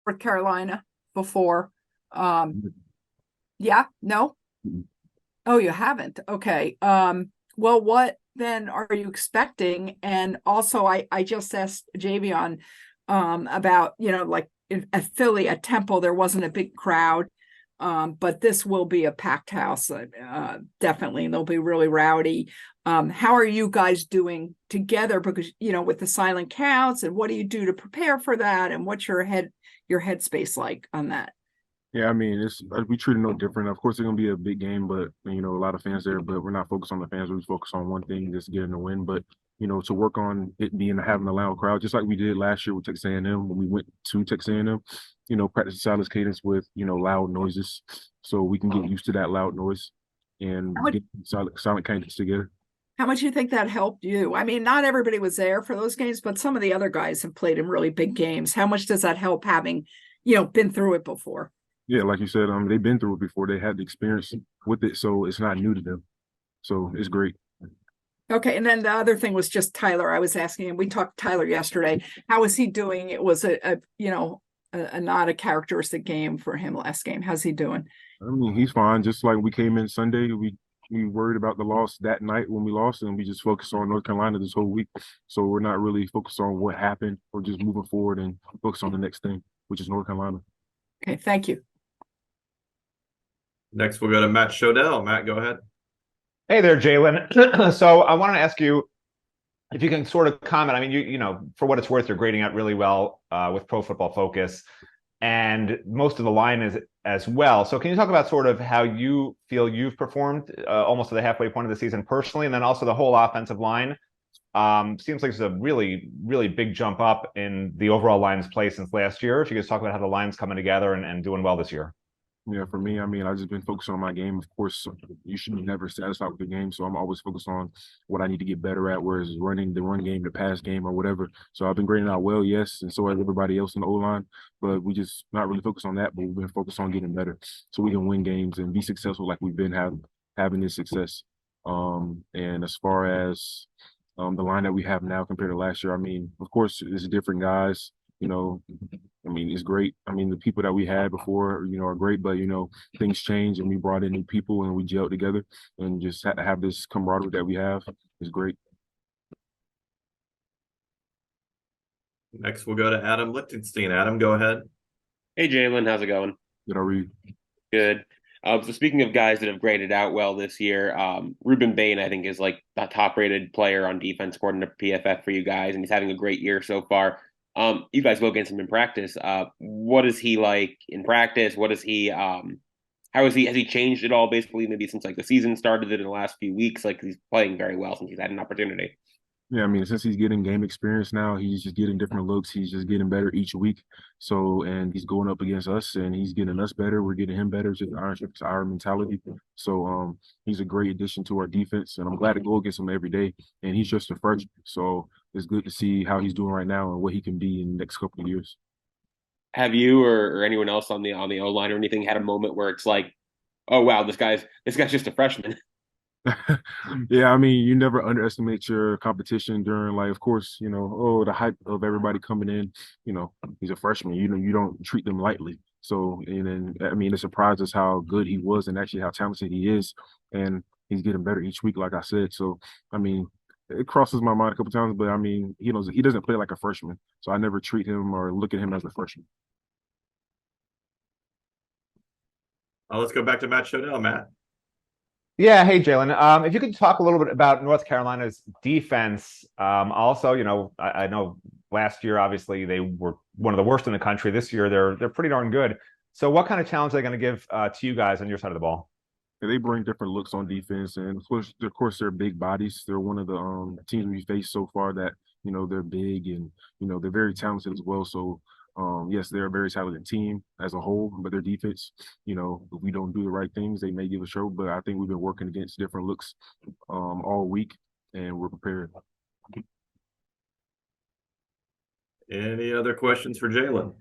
North Carolina before. Yeah, no? Oh, you haven't. Okay. Well, what then are you expecting? And also I just asked Javion about, like at Philly at Temple, there wasn't a big crowd. But this will be a packed house, definitely. They'll be really rowdy. How are you guys doing together? Because with the silent counts, and what do you do to prepare for that? And what's your headspace like on that? Yeah, I mean, it's we treat it no different. Of course, it's gonna be a big game, but a lot of fans there. But we're not focused on the fans. We're just focused on one thing, just getting the win. But to work on it being having a loud crowd, just like we did last year with Texas A&M when we went to Texas A&M. Practice the silence cadence with loud noises, so we can get used to that loud noise and How much, get silent cadence together. how much do you think that helped you? I mean, not everybody was there for those games, but some of the other guys have played in really big games. How much does that help having, been through it before? Yeah, like you said, they've been through it before. They had the experience with it, so it's not new to them. So it's great. Okay, and then the other thing was just Tyler. I was asking him. We talked to Tyler yesterday. How is he doing? It was a not a characteristic game for him last game. How's he doing? I mean, he's fine. Just like we came in Sunday, we worried about the loss that night when we lost, and we just focused on North Carolina this whole week. So we're not really focused on what happened. We're just moving forward and focus on the next thing, which is North Carolina. Okay, thank you. Next, we'll go to Matt Shodell. Matt, go ahead. Hey there, Jalen. So I wanted to ask you if you can sort of comment. I mean, for what it's worth, you're grading out really well with Pro Football Focus, and most of the line is as well. So can you talk about sort of how you feel you've performed almost to the halfway point of the season personally, and then also the whole offensive line? Seems like it's a really, really big jump up in the overall line's play since last year. If you could just talk about how the line's coming together and doing well this year. Yeah, for me, I mean, I've just been focused on my game. Of course, you should be never satisfied with the game, so I'm always focused on what I need to get better at, whereas running the run game, the pass game, or whatever. So I've been grading out well, yes, and so has everybody else in the O line. But we just not really focused on that, but we've been focused on getting better, so we can win games and be successful like we've been having this success. And as far as the line that we have now compared to last year, I mean, of course, it's different guys. You know, I mean, it's great. I mean, the people that we had before, are great, but things change and we brought in new people and we gelled together and just have this camaraderie that we have is great. Next, we'll go to Adam Lichtenstein. Adam, go ahead. Hey, Jalen, how's it going? Did I read? Good. So speaking of guys that have graded out well this year, Ruben Bain, I think, is like the top-rated player on defense according to PFF for you guys, and he's having a great year so far. You guys go against him in practice. What is he like in practice? What is he? How is he? Has he changed at all? Basically, maybe since like the season started in the last few weeks. Like he's playing very well since he's had an opportunity. Yeah, I mean, since he's getting game experience now, he's just getting different looks. He's just getting better each week. So, and he's going up against us, and he's getting us better. We're getting him better. It's just our mentality. So, he's a great addition to our defense, and I'm glad to go against him every day. And he's just a freshman, so it's good to see how he's doing right now and what he can be in the next couple of years. Have you or anyone else on the O line or anything had a moment where it's like, oh wow, this guy's just a freshman? Yeah, I mean, you never underestimate your competition during, like, of course, the hype of everybody coming in. He's a freshman. You don't treat them lightly. So, and then, I mean, it surprised us how good he was and actually how talented he is. And he's getting better each week, like I said. So, I mean, it crosses my mind a couple times, but I mean, he doesn't play like a freshman. So I never treat him or look at him as a freshman. Let's go back to Matt Shodell. Matt. Yeah, hey Jalen. If you could talk a little bit about North Carolina's defense. Also, I know last year obviously they were one of the worst in the country. This year they're pretty darn good. So what kind of challenge are they going to give to you guys on your side of the ball? Yeah, they bring different looks on defense, and of course, they're big bodies. They're one of the teams we faced so far that they're big and they're very talented as well. So yes, they're a very talented team as a whole, but their defense, if we don't do the right things, they may give a show. But I think we've been working against different looks all week, and we're prepared. Any other questions for Jalen?